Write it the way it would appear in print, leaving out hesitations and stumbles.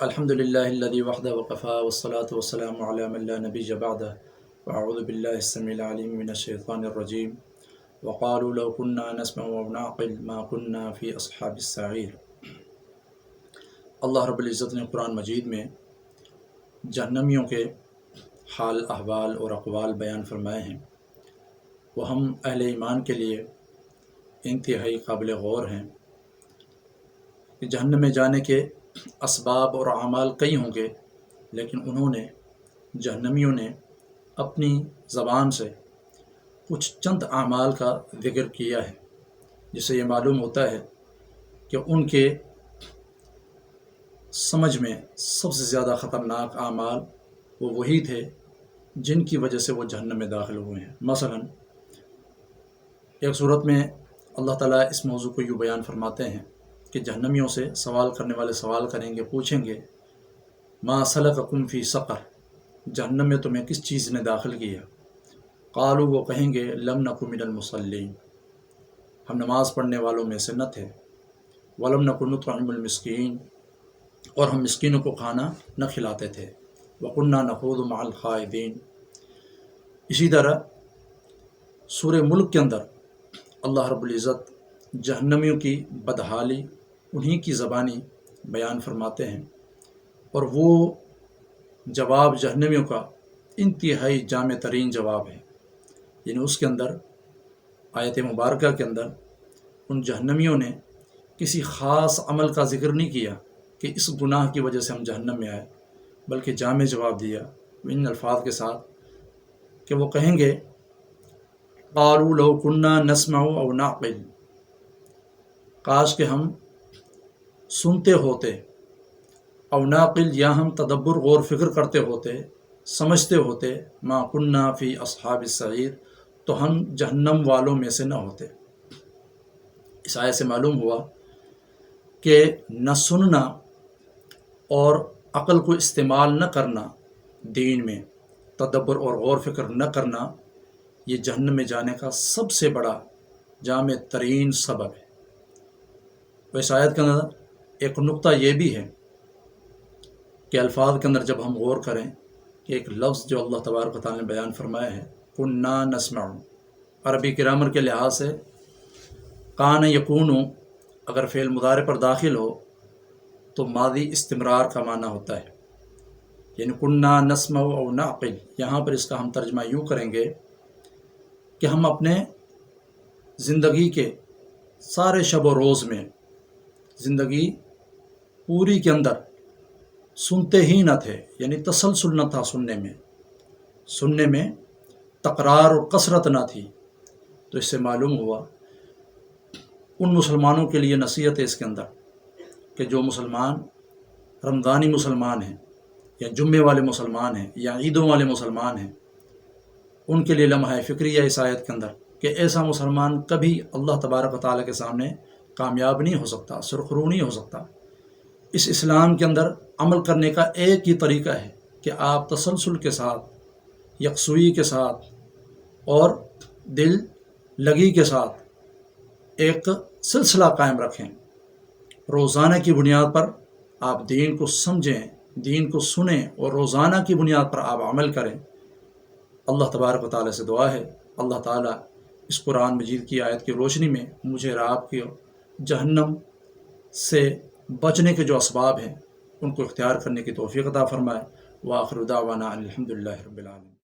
الحمد للہ الذی وحدہ وقفا والصلاة والسلام علی من لا نبی بعدہ واعوذ باللہ السمیع العلیم من الشیطان الرجیم وقالوا لو كنا نسمع او نعقل ما كنا فی اصحاب السعیر۔ اللہ رب العزت نے قرآن مجید میں جہنمیوں کے حال احوال اور اقوال بیان فرمائے ہیں، وہ ہم اہل ایمان کے لیے انتہائی قابل غور ہیں کہ جہنم میں جانے کے اسباب اور اعمال کئی ہوں گے، لیکن جہنمیوں نے اپنی زبان سے کچھ چند اعمال کا ذکر کیا ہے، جس سے یہ معلوم ہوتا ہے کہ ان کے سمجھ میں سب سے زیادہ خطرناک اعمال وہ وہی تھے جن کی وجہ سے وہ جہنم میں داخل ہوئے ہیں۔ مثلا ایک صورت میں اللہ تعالیٰ اس موضوع کو یوں بیان فرماتے ہیں کہ جہنمیوں سے سوال کرنے والے سوال کریں گے، پوچھیں گے ما سلککم فی سقر، جہنم میں تمہیں کس چیز نے داخل کیا؟ قالوا، وہ کہیں گے لم نک من المصلین، ہم نماز پڑھنے والوں میں سے نہ تھے، ولم نک نطعم المسکین، اور ہم مسکینوں کو کھانا نہ کھلاتے تھے، وکنا نخوض مع الخائضین۔ اسی طرح سورہ ملک کے اندر اللہ رب العزت جہنمیوں کی بدحالی انہی کی زبانی بیان فرماتے ہیں، اور وہ جواب جہنمیوں کا انتہائی جامع ترین جواب ہے، یعنی اس کے اندر آیت مبارکہ کے اندر ان جہنمیوں نے کسی خاص عمل کا ذکر نہیں کیا کہ اس گناہ کی وجہ سے ہم جہنم میں آئے، بلکہ جامع جواب دیا ان الفاظ کے ساتھ کہ وہ کہیں گے قالوا لو كنا نسمع او نعقل، کاش کہ ہم سنتے ہوتے، او ناقل، یا ہم تدبر غور فکر کرتے ہوتے، سمجھتے ہوتے، ما كنا فی اصحاب السعیر، تو ہم جہنم والوں میں سے نہ ہوتے۔ اس آیت سے معلوم ہوا کہ نہ سننا اور عقل کو استعمال نہ کرنا دین میں، تدبر اور غور فکر نہ کرنا، یہ جہنم میں جانے کا سب سے بڑا جامع ترین سبب ہے۔ تو اس آیت کے اندر ایک نقطہ یہ بھی ہے کہ الفاظ کے اندر جب ہم غور کریں کہ ایک لفظ جو اللہ تبارک و تعالیٰ نے بیان فرمایا ہے کنا نسمع، عربی گرامر کے لحاظ سے کان یکون اگر فعل مضارع پر داخل ہو تو ماضی استمرار کا معنی ہوتا ہے، یعنی کنا نسمع او نعقل، یہاں پر اس کا ہم ترجمہ یوں کریں گے کہ ہم اپنے زندگی کے سارے شب و روز میں، زندگی پوری کے اندر سنتے ہی نہ تھے، یعنی تسلسل نہ تھا سننے میں تکرار اور کثرت نہ تھی۔ تو اس سے معلوم ہوا ان مسلمانوں کے لیے نصیحت ہے اس کے اندر کہ جو مسلمان رمضانی مسلمان ہیں یا جمعے والے مسلمان ہیں یا عیدوں والے مسلمان ہیں، ان کے لیے لمحہ فکری ہے اس آیت کے اندر کہ ایسا مسلمان کبھی اللہ تبارک و تعالیٰ کے سامنے کامیاب نہیں ہو سکتا، سرخرو نہیں ہو سکتا۔ اس اسلام کے اندر عمل کرنے کا ایک ہی طریقہ ہے کہ آپ تسلسل کے ساتھ، یکسوئی کے ساتھ اور دل لگی کے ساتھ ایک سلسلہ قائم رکھیں، روزانہ کی بنیاد پر آپ دین کو سمجھیں، دین کو سنیں، اور روزانہ کی بنیاد پر آپ عمل کریں۔ اللہ تبارک و تعالیٰ سے دعا ہے اللہ تعالیٰ اس قرآن مجید کی آیت کی روشنی میں مجھے اور آپ کی جہنم سے بچنے کے جو اسباب ہیں ان کو اختیار کرنے کی توفیق عطا فرمائے۔ وآخر دعوانا الحمد للہ رب العالمین۔